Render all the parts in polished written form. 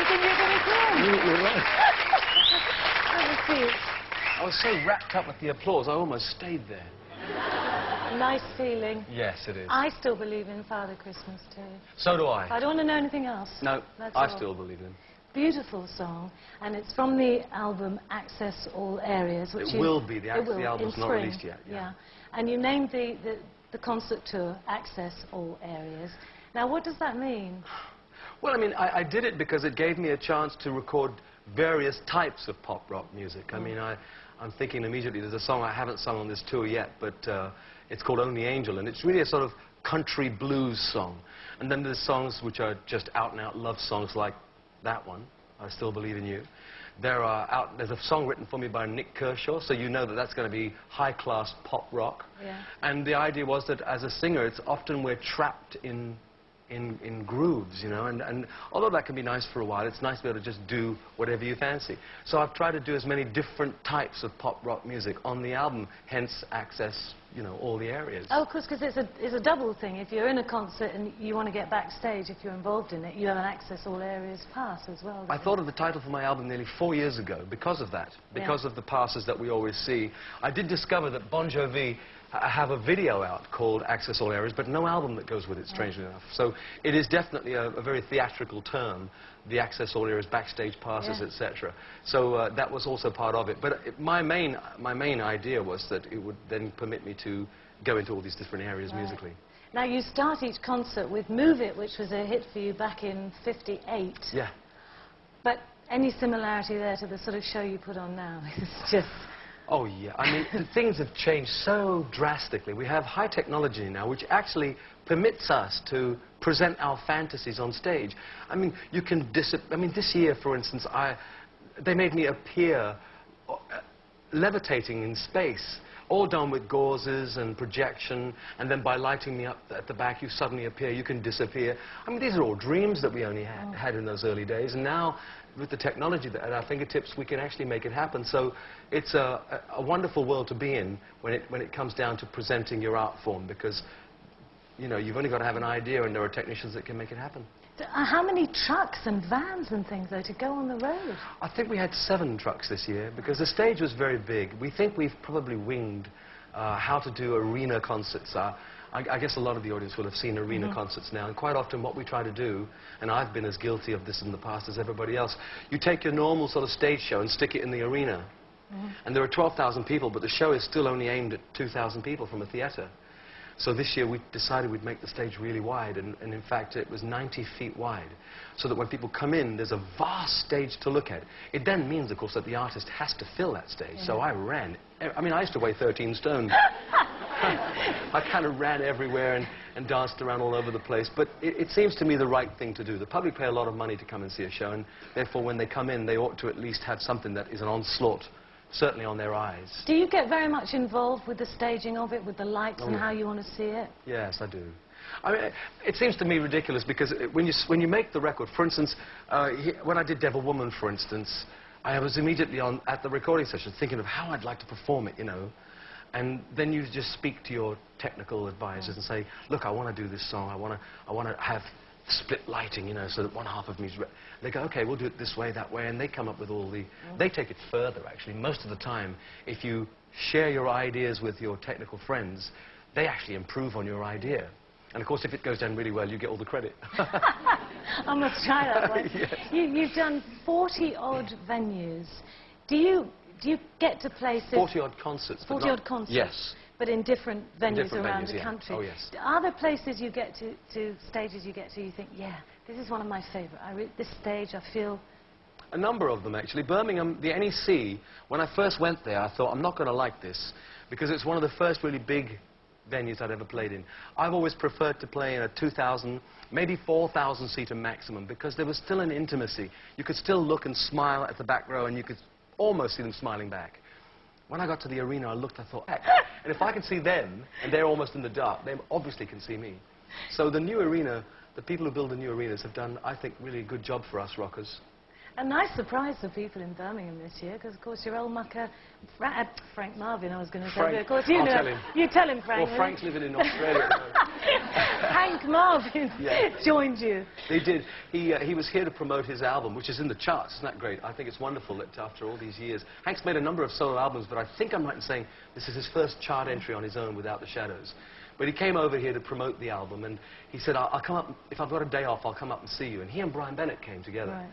thinking you were going to come. You're right. Let me see. I was so wrapped up with the applause, I almost stayed there. Nice feeling. Yes, it is. I still believe in Father Christmas too. So do I. I don't want to know anything else. No, That's I all. still believe in him. Beautiful song, and it's from the album Access All Areas, which It will be. The album's in not spring. released yet. Yeah. And you named the concert tour Access All Areas. Now, what does that mean? Well, I mean, I did it because it gave me a chance to record various types of pop rock music. I mean, I'm thinking immediately, there's a song I haven't sung on this tour yet, but it's called Only Angel, and it's really a sort of country blues song. And then there's songs which are just out-and-out love songs like that one, I Still Believe in You. There's a song written for me by Nick Kershaw, so you know that that's going to be high-class pop rock. Yeah. And the idea was that as a singer, it's often we're trapped in grooves, you know, and although that can be nice for a while, it's nice to be able to just do whatever you fancy. So I've tried to do as many different types of pop rock music on the album, hence Access, you know, all the areas. Oh, of course, because it's a double thing. If you're in a concert and you want to get backstage, if you're involved in it, you have an Access All Areas pass as well. I thought of the title for my album nearly 4 years ago because of that, because of the passes that we always see. I did discover that Bon Jovi have a video out called Access All Areas, but no album that goes with it, strangely enough. So it is definitely a very theatrical term, the Access All Areas, backstage passes, etc. So that was also part of it. But my main idea was that it would then permit me to go into all these different areas musically. Now, you start each concert with Move It, which was a hit for you back in '58. Yeah. But any similarity there to the sort of show you put on now? It's just... Oh, yeah. I mean, things have changed so drastically. We have high technology now, which actually permits us to present our fantasies on stage. I mean, you can this year, for instance, they made me appear levitating in space, all done with gauzes and projection, and then by lighting me up at the back, you suddenly appear, you can disappear. I mean, these are all dreams that we only had in those early days, and now, with the technology at our fingertips, we can actually make it happen. So it's a wonderful world to be in when it comes down to presenting your art form, because, you know, you've only got to have an idea, and there are technicians that can make it happen. How many trucks and vans and things, though, to go on the road? I think we had 7 trucks this year, because the stage was very big. We think we've probably winged how to do arena concerts. I guess a lot of the audience will have seen arena concerts now, and quite often what we try to do, and I've been as guilty of this in the past as everybody else, you take your normal sort of stage show and stick it in the arena. And there are 12,000 people, but the show is still only aimed at 2,000 people from a theatre. So this year we decided we'd make the stage really wide, and in fact it was 90 feet wide, so that when people come in, there's a vast stage to look at. It then means, of course, that the artist has to fill that stage. So I ran. I mean, I used to weigh 13 stone. I kind of ran everywhere and danced around all over the place. But it seems to me the right thing to do. The public pay a lot of money to come and see a show, and therefore when they come in, they ought to at least have something that is an onslaught, certainly on their eyes. Do you get very much involved with the staging of it, with the lights and how you want to see it? Yes, I do. I mean, it seems to me ridiculous because when you make the record, for instance, when I did Devil Woman, for instance, I was immediately at the recording session thinking of how I'd like to perform it, you know. And then you just speak to your technical advisors and say, look, I want to do this song. I want to have split lighting, you know, so that one half of me is... They go, okay, we'll do it this way, that way, and they come up with all the... They take it further, actually. Most of the time, if you share your ideas with your technical friends, they actually improve on your idea. And, of course, if it goes down really well, you get all the credit. I must try that one. Yes. You've done 40-odd venues. Do you get to places... 40-odd concerts. 40-odd concerts? Yes. But in different venues around the yeah. country. Oh, yes. Are there places you get to stages you get to, you think, yeah, this is one of my favourite. This stage, I feel... A number of them, actually. Birmingham, the NEC, when I first went there, I thought, I'm not going to like this, because it's one of the first really big venues I'd ever played in. I've always preferred to play in a 2,000, maybe 4,000-seater maximum, because there was still an intimacy. You could still look and smile at the back row, and you could almost see them smiling back. When I got to the arena, I looked, I thought, and if I can see them, and they're almost in the dark, they obviously can see me. So the new arena, the people who build the new arenas have done, I think, really a good job for us rockers. A nice surprise for people in Birmingham this year, because of course your old mucker, Frank Marvin, I was going to say, but of course you know. Tell him. You tell him, Frank. Well, Frank's living in Australia. Hank Marvin joined you. They did. He was here to promote his album, which is in the charts. Isn't that great? I think it's wonderful that after all these years, Hank's made a number of solo albums, but I think I'm right in saying this is his first chart entry on his own without the Shadows. But he came over here to promote the album, and he said, I'll come up, if I've got a day off, I'll come up and see you. And he and Brian Bennett came together. Right.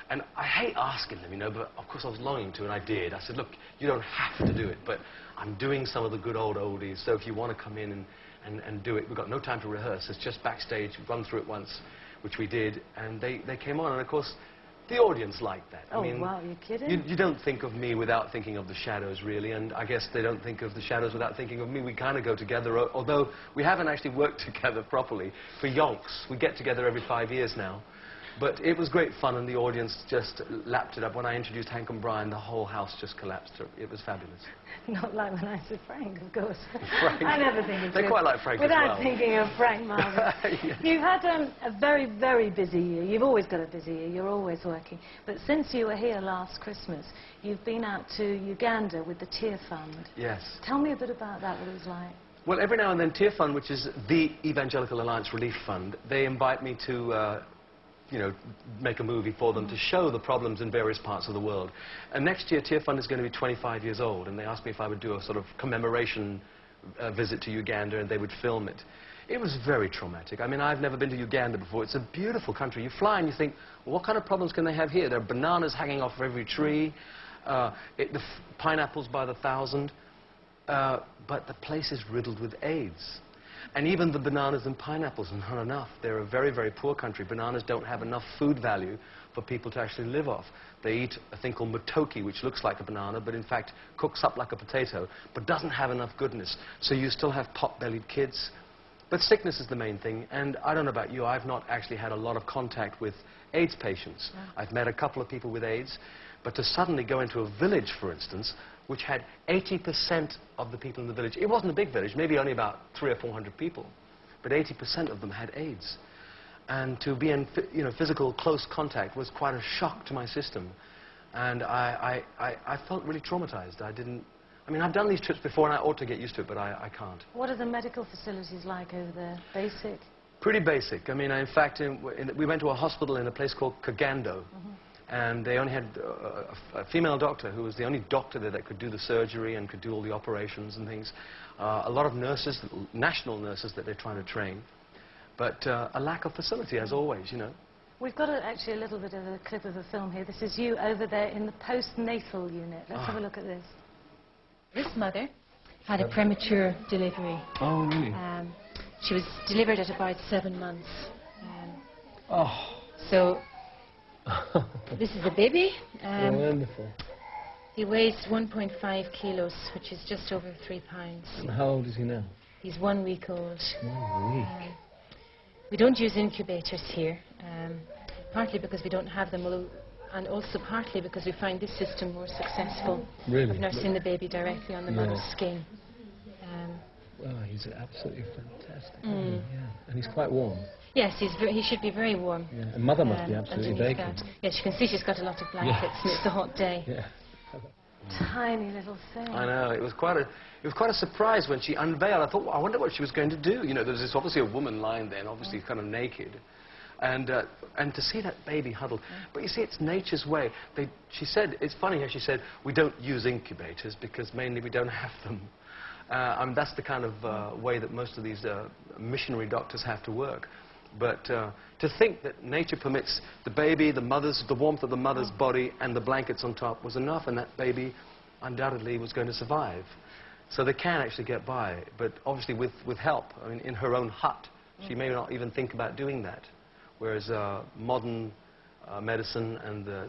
And I hate asking them, you know, but of course I was longing to, and I did. I said, look, you don't have to do it, but I'm doing some of the good old oldies, so if you want to come in and do it, we've got no time to rehearse. It's just backstage, run through it once, which we did, and they came on, and of course, the audience liked that. Oh, I mean, wow, you're kidding? You don't think of me without thinking of the Shadows, really, and I guess they don't think of the Shadows without thinking of me. We kind of go together, although we haven't actually worked together properly for yonks. We get together every 5 years now. But it was great fun, and the audience just lapped it up. When I introduced Hank and Brian, the whole house just collapsed. It was fabulous. Not like when I said Frank, of course. Frank. I never think of They quite like Frank as without well. thinking of Frank Marvin. Yes. You've had a very, very busy year. You've always got a busy year. You're always working. But since you were here last Christmas, you've been out to Uganda with the Tear Fund. Yes. Tell me a bit about that, what it was like. Well, every now and then, Tear Fund, which is the Evangelical Alliance Relief Fund, they invite me to you know, make a movie for them to show the problems in various parts of the world. And next year, Tear Fund is going to be 25 years old, and they asked me if I would do a sort of commemoration visit to Uganda, and they would film it. It was very traumatic. I mean, I've never been to Uganda before. It's a beautiful country. You fly and you think, well, what kind of problems can they have here? There are bananas hanging off every tree, the pineapples by the thousand, but the place is riddled with AIDS. And even the bananas and pineapples are not enough. They're a very, very poor country. Bananas don't have enough food value for people to actually live off. They eat a thing called matoke, which looks like a banana, but in fact cooks up like a potato, but doesn't have enough goodness. So you still have pot-bellied kids. But sickness is the main thing, and I don't know about you, I've not actually had a lot of contact with AIDS patients. I've met a couple of people with AIDS, but to suddenly go into a village, for instance, which had 80% of the people in the village. It wasn't a big village, maybe only about 300 or 400 people, but 80% of them had AIDS. And to be in physical close contact was quite a shock to my system. And I felt really traumatized. I mean, I've done these trips before and I ought to get used to it, but I can't. What are the medical facilities like over there? Basic? Pretty basic. I mean, in fact, we went to a hospital in a place called Kagando. And they only had a female doctor who was the only doctor there that could do the surgery and could do all the operations and things. A lot of nurses, national nurses that they're trying to train. But a lack of facility, as always, you know. We've got actually a little bit of a clip of a film here. This is you over there in the postnatal unit. Let's have a look at this. This mother had a premature delivery. Oh, really? She was delivered at about 7 months. Oh. So this is the baby. Wonderful. He weighs 1.5 kilos, which is just over 3 pounds. And how old is he now? He's 1 week old. 1 week. We don't use incubators here, partly because we don't have them, and also partly because we find this system more successful. Really? Of nursing the baby directly on the mother's skin. Well, he's absolutely fantastic. Yeah. And he's quite warm. Yes, he should be very warm. Yeah. And mother must be absolutely baking. Yes, you can see she's got a lot of blankets, and it's a hot day. Yeah. Tiny little thing. I know. It was quite a surprise when she unveiled. I thought, well, I wonder what she was going to do. You know, there's obviously a woman lying there, and obviously kind of naked. And to see that baby huddled. But you see, it's nature's way. She said, it's funny how she said, we don't use incubators because mainly we don't have them. I mean, that's the kind of way that most of these missionary doctors have to work. But to think that nature permits the baby, the warmth of the mother's body and the blankets on top was enough, and that baby undoubtedly was going to survive. So they can actually get by, but obviously with help. I mean, in her own hut, she may not even think about doing that. Whereas modern medicine and the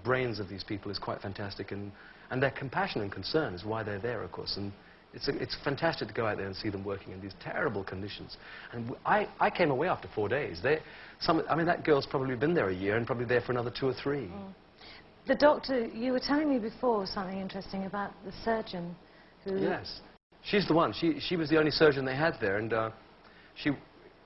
brains of these people is quite fantastic, and their compassion and concern is why they're there, of course. And it's fantastic to go out there and see them working in these terrible conditions. And I came away after 4 days. I mean, that girl's probably been there a year and probably there for another 2 or 3. The doctor, you were telling me before something interesting about the surgeon who... Yes. She's the one. She was the only surgeon they had there, and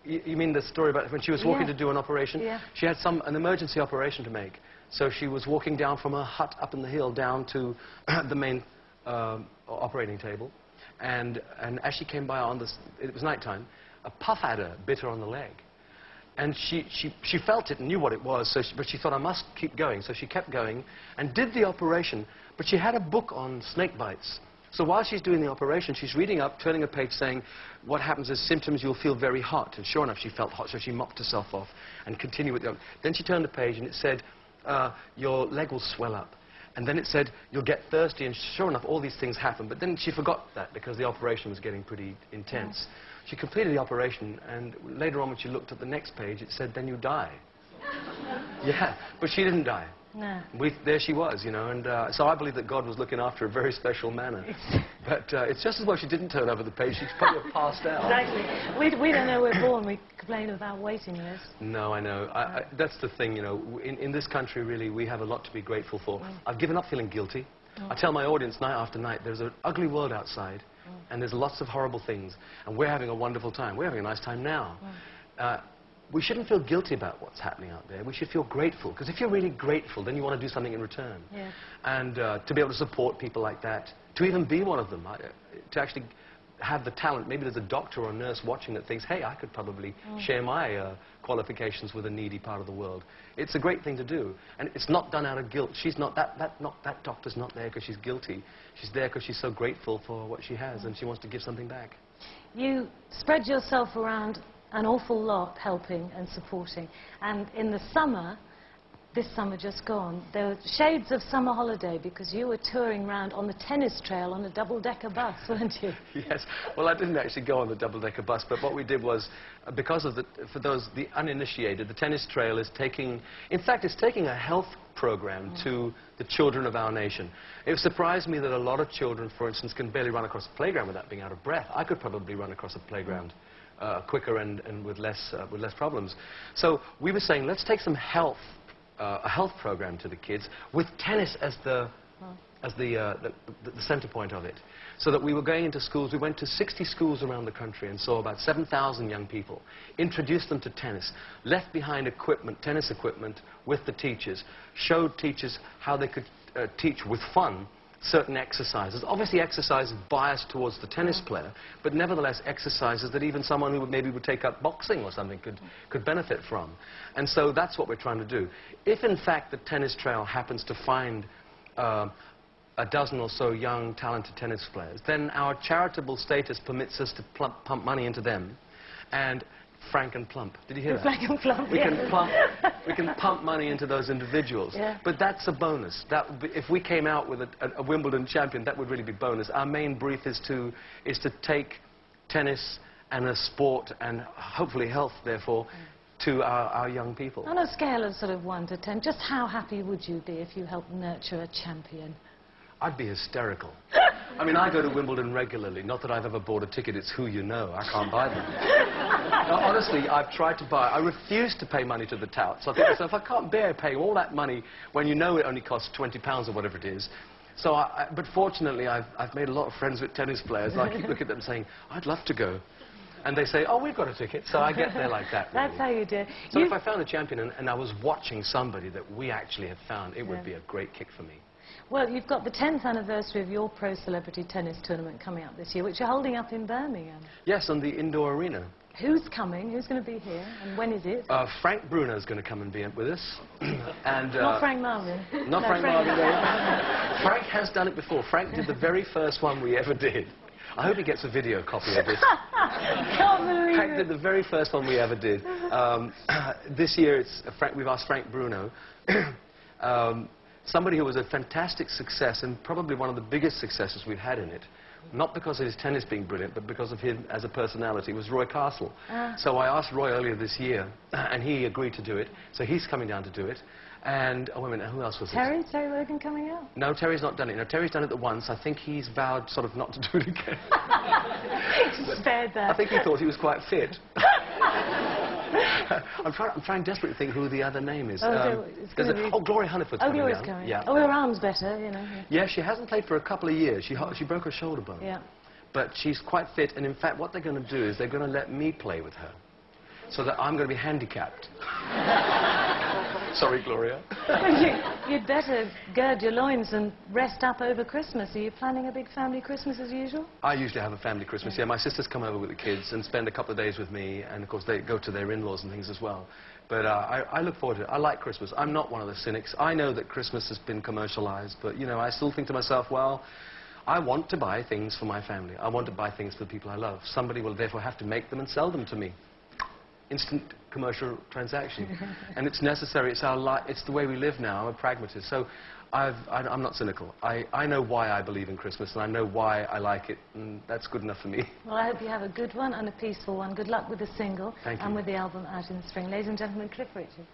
You mean the story about when she was walking to do an operation? Yeah. She had an emergency operation to make. So she was walking down from her hut up in the hill down to the main operating table. And as she came by it was nighttime, a puff adder bit her on the leg. And she felt it and knew what it was, but she thought, I must keep going. So she kept going and did the operation. But she had a book on snake bites. So while she's doing the operation, she's reading up, turning a page saying, what happens is symptoms, you'll feel very hot. And sure enough, she felt hot, so she mopped herself off and continued with the... Then she turned the page and it said, your leg will swell up. And then it said, you'll get thirsty, and sure enough, all these things happen. But then she forgot that because the operation was getting pretty intense. She completed the operation, and later on when she looked at the next page, it said, then you die. Yeah, but she didn't die. No. There she was, you know, and so I believe that God was looking after her in a very special manner. But it's just as well she didn't turn over the page. She'd probably have passed out. Exactly. We don't know we're born. We complain about waiting lists. No, I know. That's the thing, you know. In this country, really, we have a lot to be grateful for. I've given up feeling guilty. I tell my audience night after night, there's an ugly world outside, and there's lots of horrible things, and we're having a wonderful time. We're having a nice time now. We shouldn't feel guilty about what's happening out there. We should feel grateful, because if you're really grateful, then you want to do something in return. Yeah. And to be able to support people like that, to even be one of them, to actually have the talent. Maybe there's a doctor or a nurse watching that thinks, hey, I could probably share my qualifications with a needy part of the world. It's a great thing to do. And it's not done out of guilt. She's not, that doctor's not there because she's guilty. She's there because she's so grateful for what she has, and she wants to give something back. You spread yourself around an awful lot, helping and supporting. And in the summer, this summer just gone, there were shades of summer holiday because you were touring around on the tennis trail on a double-decker bus, weren't you? Yes. Well, I didn't actually go on the double-decker bus, but what we did was, because of for the uninitiated, the tennis trail is taking, in fact, it's taking a health program to the children of our nation. It surprised me that a lot of children, for instance, can barely run across a playground without being out of breath. I could probably run across a playground quicker and with less problems. So we were saying, let's take some a health program to the kids with tennis as the center point of it. So that we were going into schools. We went to 60 schools around the country and saw about 7,000 young people, introduced them to tennis, left behind tennis equipment with the teachers, showed teachers how they could teach with fun certain exercises. Obviously exercises biased towards the tennis player, but nevertheless exercises that even someone who maybe would take up boxing or something could benefit from. And so that's what we're trying to do. If in fact the tennis trail happens to find a dozen or so young talented tennis players, then our charitable status permits us to pump money into them. And frank and plump. Did you hear that? Frank and plump, we can pump money into those individuals. Yeah. But that's a bonus. If we came out with a Wimbledon champion, that would really be bonus. Our main brief is to take tennis and a sport and hopefully health, therefore, to our young people. On a scale of sort of 1 to 10, just how happy would you be if you helped nurture a champion? I'd be hysterical. I mean, I go to Wimbledon regularly. Not that I've ever bought a ticket. It's who you know. I can't buy them. Now, honestly, I've tried to buy. I refuse to pay money to the touts. I think to myself, I can't bear paying all that money when you know it only costs £20 or whatever it is. So, but fortunately, I've made a lot of friends with tennis players. I keep looking at them saying, I'd love to go. And they say, oh, we've got a ticket. So I get there like that, really. That's how you do it. So if I found a champion and I was watching somebody that we actually had found, it would be a great kick for me. Well, you've got the 10th anniversary of your pro celebrity tennis tournament coming up this year, which you're holding up in Birmingham. Yes, on the indoor arena. Who's coming? Who's going to be here? And when is it? Frank Bruno's going to come and be with us. And, not Frank Marvin. Not Frank Marvin. Frank has done it before. Frank did the very first one we ever did. I hope he gets a video copy of this. Can't believe Frank did the very first one we ever did. This year, we've asked Frank Bruno. Somebody who was a fantastic success and probably one of the biggest successes we've had in it, not because of his tennis being brilliant, but because of him as a personality, was Roy Castle. So I asked Roy earlier this year, and he agreed to do it. So he's coming down to do it. And, oh, wait a minute, who else was it? Terry Logan coming out? No, Terry's not done it. No, Terry's done it once. I think he's vowed sort of not to do it again. Spared that. I think he thought he was quite fit. I'm trying desperately to think who the other name is. Gloria Hunniford's coming Gloria's down. coming. Yeah. Oh, her arm's better, you know. Yeah, she hasn't played for a couple of years. She broke her shoulder bone. Yeah. But she's quite fit, and in fact, what they're going to do is they're going to let me play with her. so that I'm going to be handicapped. Sorry, Gloria. You'd better gird your loins and rest up over Christmas. Are you planning a big family Christmas as usual? I usually have a family Christmas, yeah. My sisters come over with the kids and spend a couple of days with me, and of course they go to their in-laws and things as well. But I look forward to it. I like Christmas. I'm not one of the cynics. I know that Christmas has been commercialized, but, you know, I still think to myself, well, I want to buy things for my family. I want to buy things for the people I love. Somebody will therefore have to make them and sell them to me. Instant commercial transaction. And it's necessary. It's the way we live now. I'm a pragmatist. So I'm not cynical. I know why I believe in Christmas, and I know why I like it, and that's good enough for me. Well, I hope you have a good one and a peaceful one. Good luck with the single Thank you. and with the album out in the spring. Ladies and gentlemen, Cliff Richard.